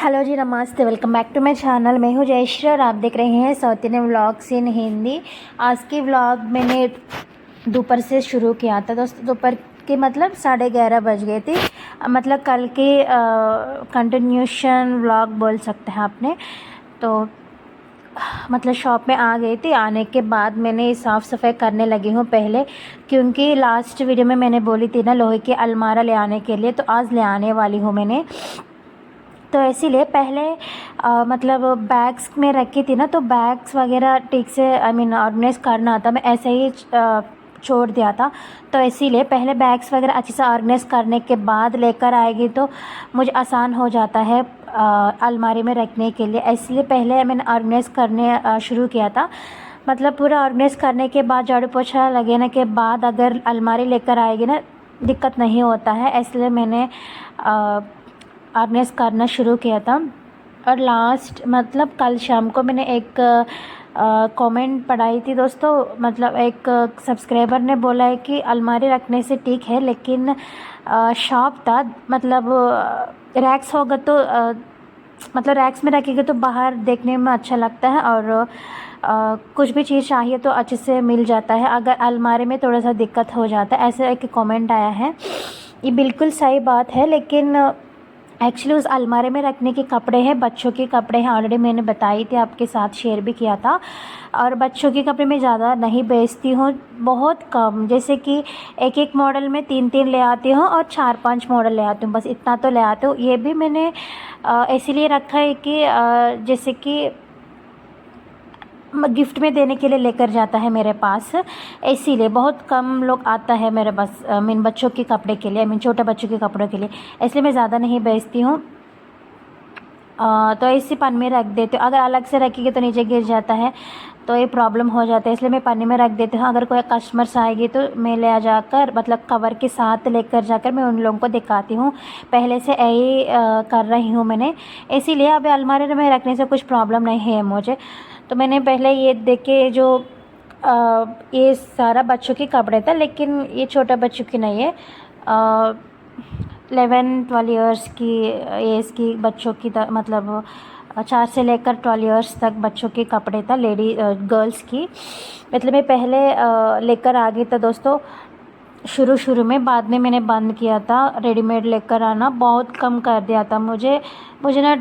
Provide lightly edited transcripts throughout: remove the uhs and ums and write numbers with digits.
Hello जी, नमस्ते। Welcome back to my channel. मैं हूँ जयश्री और आप देख रहे हैं south Indian vlogs in Hindi. आज की व्लॉग मैंने दोपहर से शुरू किया था दोस्तों। दोपहर के मतलब 11:30 बज गए थे। मतलब कल के कंटिन्यूशन व्लॉग बोल सकते हैं आपने। तो मतलब शॉप में आ गई थी। आने के बाद मैंने साफ़ सफाई करने लगी हूँ पहले, क्योंकि लास्ट वीडियो में मैंने बोली थी ना लोहे की अलमारा ले आने के लिए, तो आज ले आने वाली हूँ मैंने। तो इसीलिए पहले मतलब बैग्स में रखी थी ना, तो बैग्स वगैरह ठीक से ऑर्गेनाइज करना था। मैं ऐसे ही छोड़ दिया था। तो इसीलिए पहले बैग्स वगैरह अच्छे से ऑर्गेनाइज करने के बाद लेकर आएगी तो मुझे आसान हो जाता है अलमारी में रखने के लिए। इसलिए पहले मैंने ऑर्गेनाइज करने शुरू किया था। मतलब पूरा ऑर्गेनाइज करने के बाद, झाड़ू पोछा लगाने के बाद अगर अलमारी लेकर आएगी ना, दिक्कत नहीं होता है। इसलिए मैंने ऑर्गेनाइज करना शुरू किया था। और लास्ट मतलब कल शाम को मैंने एक कमेंट पढ़ाई थी दोस्तों। मतलब एक सब्सक्राइबर ने बोला है कि अलमारी रखने से ठीक है, लेकिन शॉप था मतलब रैक्स होगा तो मतलब रैक्स में रखेंगे तो बाहर देखने में अच्छा लगता है, और कुछ भी चीज़ चाहिए तो अच्छे से मिल जाता है। अगर अलमारी में थोड़ा सा दिक्कत हो जाता है, ऐसे एक कमेंट आया है। ये बिल्कुल सही बात है, लेकिन एक्चुअली उस अलमारी में रखने के कपड़े हैं, बच्चों के कपड़े हैं। ऑलरेडी मैंने बताई थी, आपके साथ शेयर भी किया था। और बच्चों के कपड़े मैं ज़्यादा नहीं बेचती हूँ, बहुत कम। जैसे कि एक एक मॉडल में 3-3 ले आती हूँ और 4-5 मॉडल ले आती हूँ, बस इतना तो ले आती हूँ। ये भी मैंने इसीलिए रखा है कि जैसे कि गिफ्ट में देने के लिए लेकर जाता है मेरे पास, इसीलिए बहुत कम लोग आता है मेरे पास बच्चों के कपड़े के लिए, छोटे बच्चों के कपड़ों के लिए। इसलिए मैं ज़्यादा नहीं बेचती हूँ। तो इसी पन्नी में रख देती हूँ। अगर अलग से रखेंगे तो नीचे गिर जाता है, तो ये प्रॉब्लम हो जाता है। इसलिए मैं पन्नी में रख देती हूँ। अगर कोई कस्टमर्स आएगी तो मैं ले आ जाकर मतलब कवर के साथ लेकर जाकर मैं उन लोगों को दिखाती हूँ। पहले से यही कर रही हूँ मैंने, इसीलिए अभी अलमारी में रखने से कुछ प्रॉब्लम नहीं है मुझे। तो मैंने पहले ये देख के जो ये सारा बच्चों के कपड़े था, लेकिन ये छोटा बच्चों की नहीं है। 11-12 ईयर्स की एज की बच्चों की मतलब 4 से लेकर 12 ईयर्स तक बच्चों के कपड़े था, लेडी गर्ल्स की। मतलब मैं पहले लेकर आ गई था दोस्तों शुरू में। बाद में मैंने बंद किया था रेडीमेड लेकर आना, बहुत कम कर दिया था। मुझे ना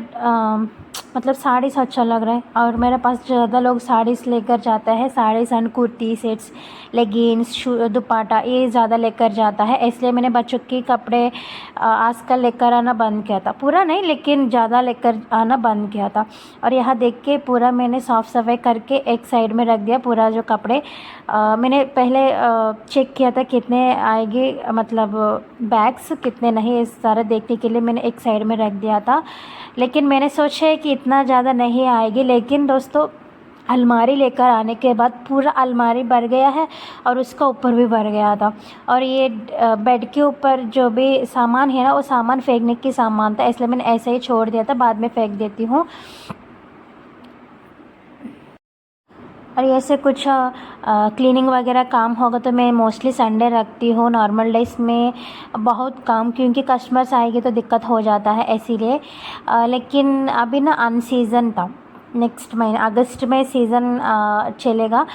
मतलब साड़ीज़ अच्छा लग रहा है, और मेरे पास ज़्यादा लोग साड़ीज़ लेकर जाता है। Saris and kurti sets, leggings, दुपट्टा, ये ज़्यादा लेकर जाता है। इसलिए मैंने बच्चों के कपड़े आजकल लेकर आना बंद किया था। पूरा नहीं, लेकिन ज़्यादा लेकर आना बंद किया था। और यहाँ देख के पूरा मैंने साफ़ सफाई करके एक साइड में रख दिया। पूरा जो कपड़े मैंने पहले चेक किया था कितने आएंगे, मतलब बैग्स कितने नहीं, इस सारा देखने के लिए मैंने एक साइड में रख दिया था। लेकिन मैंने सोचा है कि इतना ज़्यादा नहीं आएगी, लेकिन दोस्तों अलमारी लेकर आने के बाद पूरा अलमारी भर गया है, और उसका ऊपर भी भर गया था। और ये बेड के ऊपर जो भी सामान है ना, वो सामान फेंकने की सामान था, इसलिए मैंने ऐसे ही छोड़ दिया था। बाद में फेंक देती हूँ। और ऐसे कुछ क्लीनिंग वगैरह काम होगा तो मैं मोस्टली संडे रखती हूँ। नॉर्मल डेज में बहुत काम, क्योंकि कस्टमर्स आएंगे तो दिक्कत हो जाता है, इसीलिए। लेकिन अभी ना अनसीज़न था। नेक्स्ट महीने अगस्त में सीज़न चलेगा,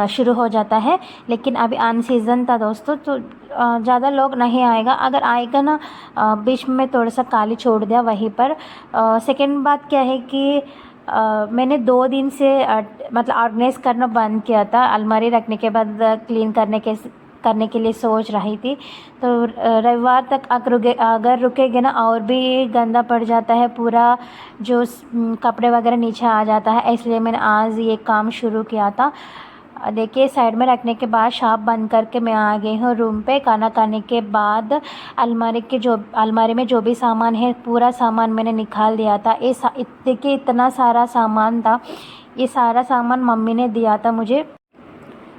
शुरू हो जाता है। लेकिन अभी अनसीज़न था दोस्तों, तो ज़्यादा लोग नहीं आएगा। अगर आएगा ना बीच में थोड़ा सा खाली छोड़ दिया वहीं पर। सेकेंड बात क्या है कि मैंने 2 दिन से मतलब ऑर्गेनाइज़ करना बंद किया था। अलमारी रखने के बाद क्लीन करने के लिए सोच रही थी। तो रविवार तक अगर रुकेगे ना, और भी गंदा पड़ जाता है पूरा, जो कपड़े वगैरह नीचे आ जाता है। इसलिए मैंने आज ये काम शुरू किया था। देखिए साइड में रखने के बाद शॉप बंद करके मैं आ गई हूँ रूम पे। खाना खाने के बाद अलमारी में जो भी सामान है, पूरा सामान मैंने निकाल दिया था। देखिए इतना सारा सामान था। ये सारा सामान मम्मी ने दिया था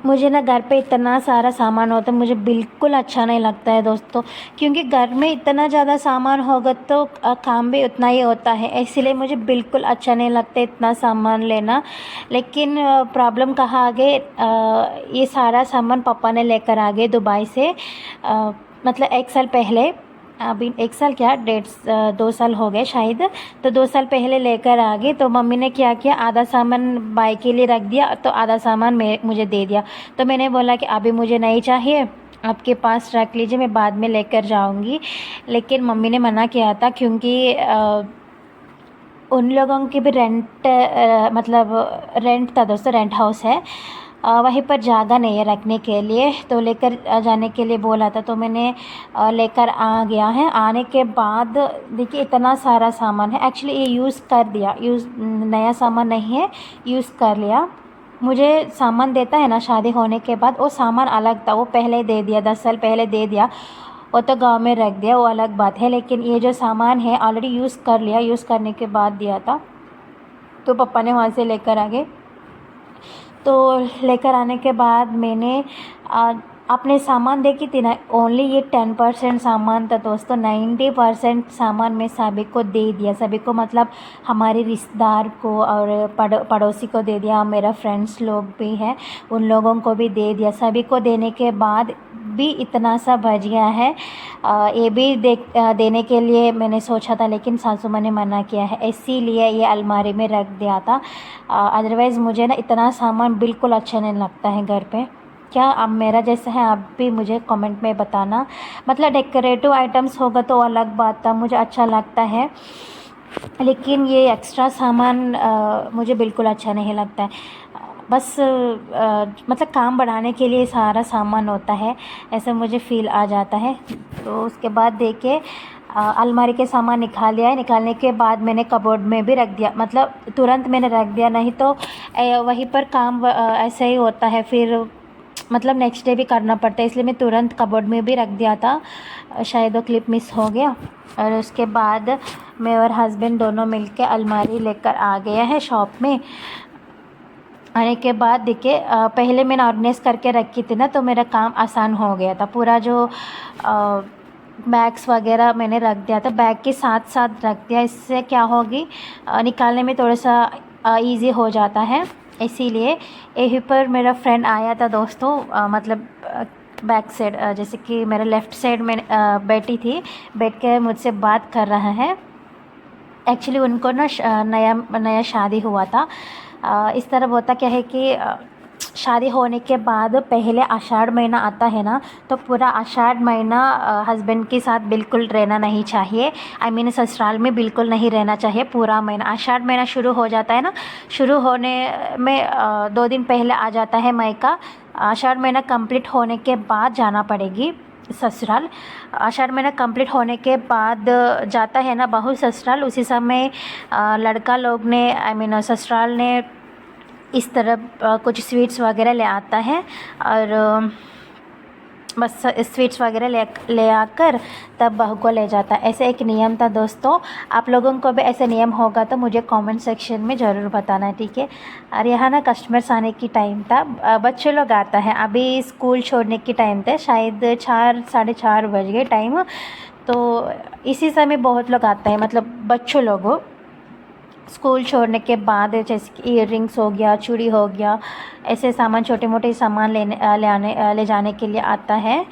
मुझे ना घर पे इतना सारा सामान होता है, मुझे बिल्कुल अच्छा नहीं लगता है दोस्तों। क्योंकि घर में इतना ज़्यादा सामान होगा तो काम भी उतना ही होता है, इसलिए मुझे बिल्कुल अच्छा नहीं लगता इतना सामान लेना। लेकिन प्रॉब्लम कहाँ आ गई, ये सारा सामान पापा ने लेकर आ गए दुबई से। मतलब 1 साल पहले अभी 1 साल क्या 2 साल हो गए शायद। तो 2 साल पहले लेकर आ गई। तो मम्मी ने क्या किया, आधा सामान भाई के लिए रख दिया तो आधा सामान मुझे दे दिया। तो मैंने बोला कि अभी मुझे नहीं चाहिए, आपके पास रख लीजिए, मैं बाद में लेकर जाऊंगी। लेकिन मम्मी ने मना किया था क्योंकि उन लोगों की भी मतलब रेंट था दोस्तों, रेंट हाउस है, वहीं पर जगह नहीं है रखने के लिए, तो लेकर जाने के लिए बोला था। तो मैंने लेकर आ गया है। आने के बाद देखिए इतना सारा सामान है। एक्चुअली ये यूज़ कर दिया, नया सामान नहीं है, यूज़ कर लिया। मुझे सामान देता है ना शादी होने के बाद, वो सामान अलग था, वो पहले दे दिया, 10 साल पहले दे दिया, वो तो गांव में रख दिया, वो अलग बात है। लेकिन ये जो सामान है ऑलरेडी यूज़ कर लिया, यूज़ करने के बाद दिया था, तो पापा ने वहाँ से लेकर आ गए। तो लेकर आने के बाद मैंने अपने सामान देखी थी ना, ओनली ये 10% सामान था दोस्तों, 90% सामान मैं सभी को दे दिया। सभी को मतलब हमारे रिश्तेदार को और पड़ोसी को दे दिया, मेरा फ्रेंड्स लोग भी हैं उन लोगों को भी दे दिया। सभी को देने के बाद भी इतना सा बच गया है। ये भी देने के लिए मैंने सोचा था, लेकिन सासू माँ ने मना किया है, इसीलिए ये अलमारी में रख दिया था। अदरवाइज़ मुझे ना इतना सामान बिल्कुल अच्छा नहीं लगता है घर पे। क्या आप मेरा जैसा है, आप भी मुझे कमेंट में बताना। मतलब डेकोरेटिव आइटम्स होगा तो अलग बात था, मुझे अच्छा लगता है, लेकिन ये एक्स्ट्रा सामान मुझे बिल्कुल अच्छा नहीं लगता है। बस मतलब काम बढ़ाने के लिए सारा सामान होता है, ऐसा मुझे फ़ील आ जाता है। तो उसके बाद देखे अलमारी के सामान निकाल लिया है। निकालने के बाद मैंने कबोर्ड में भी रख दिया, मतलब तुरंत मैंने रख दिया, नहीं तो वहीं पर काम ऐसा ही होता है, फिर मतलब नेक्स्ट डे भी करना पड़ता है, इसलिए मैं तुरंत कबोर्ड में भी रख दिया था। शायद वो क्लिप मिस हो गया। और उसके बाद मैं और हस्बैंड दोनों मिलके अलमारी लेकर आ गए हैं शॉप में। आने के बाद देखिए पहले मैंने ऑर्गेनाइज़ करके रखी थी ना, तो मेरा काम आसान हो गया था। पूरा जो बैग्स वगैरह मैंने रख दिया था, बैग के साथ साथ रख दिया, इससे क्या होगी निकालने में थोड़ा सा ईज़ी हो जाता है। इसीलिए यहीं पर मेरा फ्रेंड आया था दोस्तों, मतलब बैक साइड, जैसे कि मेरा लेफ़्ट साइड में बैठी थी, बैठ के मुझसे बात कर रहा है। एक्चुअली उनको ना नया शादी हुआ था। इस तरह होता क्या है कि शादी होने के बाद पहले आषाढ़ महीना आता है ना, तो पूरा आषाढ़ महीना हस्बैंड के साथ बिल्कुल रहना नहीं चाहिए। आई मीन ससुराल में बिल्कुल नहीं रहना चाहिए पूरा महीना। आषाढ़ महीना शुरू हो जाता है ना, शुरू होने में 2 दिन पहले आ जाता है मायका। आषाढ़ महीना कंप्लीट होने के बाद जाना पड़ेगी ससुराल। आषाढ़ महीना कंप्लीट होने के बाद जाता है ना बहू ससुराल, उसी समय लड़का लोग ने आई मीन ससुराल ने इस तरह कुछ स्वीट्स वगैरह ले आता है, और बस स्वीट्स वगैरह ले आकर तब बहू को ले जाता है। ऐसे एक नियम था दोस्तों। आप लोगों को भी ऐसे नियम होगा तो मुझे कमेंट सेक्शन में ज़रूर बताना, ठीक है। और यहाँ ना कस्टमर्स आने की टाइम था, बच्चे लोग आता है, अभी स्कूल छोड़ने की टाइम था, शायद 4 साढ़े 4 बज गए टाइम। तो इसी समय बहुत लोग आता है, मतलब बच्चों लोग स्कूल छोड़ने के बाद, जैसे कि ईयर रिंग्स हो गया, चूड़ी हो गया, ऐसे सामान छोटे मोटे सामान ले जाने के लिए आता है।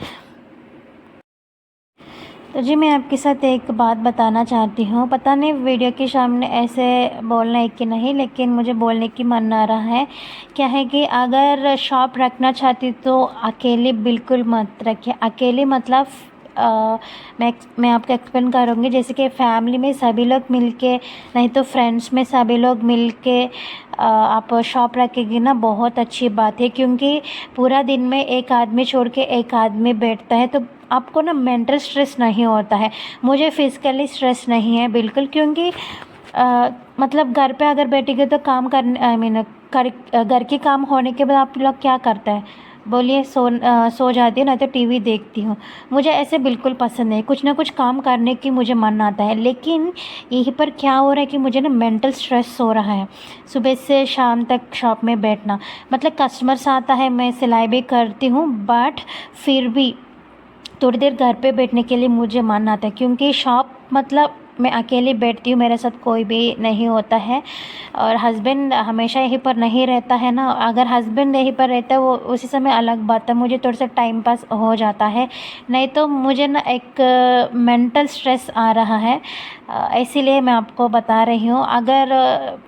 तो जी मैं आपके साथ एक बात बताना चाहती हूँ, पता नहीं वीडियो के सामने ऐसे बोलना है कि नहीं, लेकिन मुझे बोलने की मन आ रहा है। क्या है कि अगर शॉप रखना चाहती तो अकेले बिल्कुल मत रखिए। अकेले मतलब मैं आपको एक्सप्लेन करूँगी, जैसे कि फैमिली में सभी लोग मिलके, नहीं तो फ्रेंड्स में सभी लोग मिलके आप शॉप रखेंगे ना, बहुत अच्छी बात है। क्योंकि पूरा दिन में एक आदमी छोड़ के एक आदमी बैठता है, तो आपको ना मेंटल स्ट्रेस नहीं होता है। मुझे फिज़िकली स्ट्रेस नहीं है बिल्कुल, क्योंकि मतलब घर पे अगर बैठेंगे तो काम करने आई मीन घर के काम होने के बाद आप लोग क्या करते हैं बोलिए, सो जाती हूँ, नहीं तो टीवी देखती हूँ। मुझे ऐसे बिल्कुल पसंद नहीं, कुछ ना कुछ काम करने की मुझे मन आता है। लेकिन यहीं पर क्या हो रहा है कि मुझे ना मेंटल स्ट्रेस हो रहा है, सुबह से शाम तक शॉप में बैठना। मतलब कस्टमर्स आता है, मैं सिलाई भी करती हूँ, बट फिर भी थोड़ी देर घर पे बैठने के लिए मुझे मन आता है, क्योंकि शॉप मतलब मैं अकेली बैठती हूँ, मेरे साथ कोई भी नहीं होता है। और हस्बैंड हमेशा यहीं पर नहीं रहता है ना, अगर हस्बैंड यहीं पर रहता है वो उसी समय अलग बात है, मुझे थोड़ा सा टाइम पास हो जाता है, नहीं तो मुझे ना एक मेंटल स्ट्रेस आ रहा है। इसीलिए मैं आपको बता रही हूँ, अगर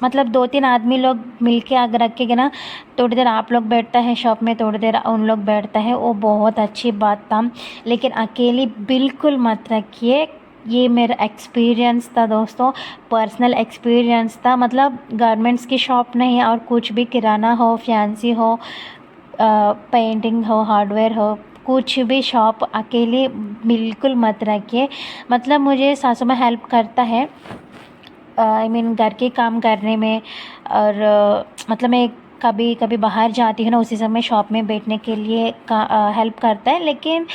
मतलब 2-3 आदमी लोग मिलके अगर रखेंगे ना, थोड़ी देर आप लोग बैठता है शॉप में, थोड़ी देर उन लोग बैठता है, वो बहुत अच्छी बात था। लेकिन अकेली बिल्कुल मत रखिए। ये मेरा एक्सपीरियंस था दोस्तों, पर्सनल एक्सपीरियंस था। मतलब गारमेंट्स की शॉप नहीं और कुछ भी, किराना हो, फैंसी हो, पेंटिंग हो, हार्डवेयर हो, कुछ भी शॉप अकेले बिल्कुल मत रखिए। मतलब मुझे सासू माँ हेल्प करता है, आई मीन घर के काम करने में। और मतलब मैं कभी कभी बाहर जाती हूँ ना, उसी समय शॉप में बैठने के लिए हेल्प करता है। लेकिन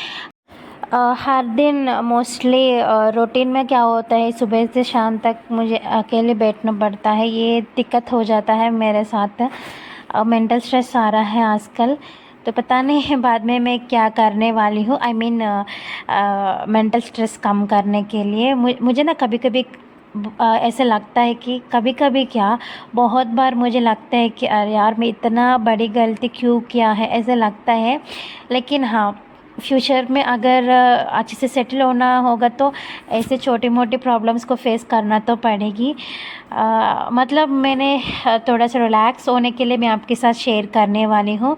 हर दिन मोस्टली रूटीन में क्या होता है, सुबह से शाम तक मुझे अकेले बैठना पड़ता है, ये दिक्कत हो जाता है मेरे साथ। मेंटल स्ट्रेस आ रहा है आजकल, तो पता नहीं बाद में मैं क्या करने वाली हूँ। आई मीन मेंटल स्ट्रेस कम करने के लिए मुझे ना कभी कभी ऐसे लगता है कि कभी कभी क्या, बहुत बार मुझे लगता है कि अरे यार मैं इतना बड़ी गलती क्यों किया है, ऐसे लगता है। लेकिन हाँ, फ्यूचर में अगर अच्छे से सेटल होना होगा तो ऐसे छोटी मोटी प्रॉब्लम्स को फेस करना तो पड़ेगी। मतलब मैंने थोड़ा सा रिलैक्स होने के लिए मैं आपके साथ शेयर करने वाली हूँ,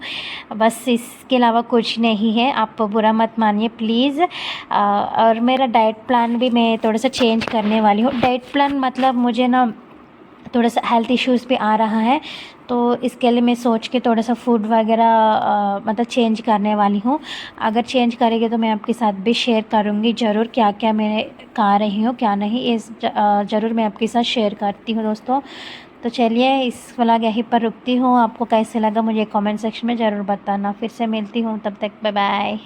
बस इसके अलावा कुछ नहीं है, आप बुरा मत मानिए प्लीज़। और मेरा डाइट प्लान भी मैं थोड़ा सा चेंज करने वाली हूँ। डाइट प्लान मतलब मुझे ना थोड़ा सा हेल्थ इश्यूज़ भी आ रहा है, तो इसके लिए मैं सोच के थोड़ा सा फूड वगैरह मतलब चेंज करने वाली हूँ। अगर चेंज करेंगे तो मैं आपके साथ भी शेयर करूँगी ज़रूर, क्या क्या मैं खा रही हूँ क्या नहीं, इस ज़रूर मैं आपके साथ शेयर करती हूँ दोस्तों। तो चलिए इस व्लॉग यहीं पर रुकती हूँ, आपको कैसे लगा मुझे कमेंट सेक्शन में ज़रूर बताना। फिर से मिलती हूँ, तब तक बाय बाय।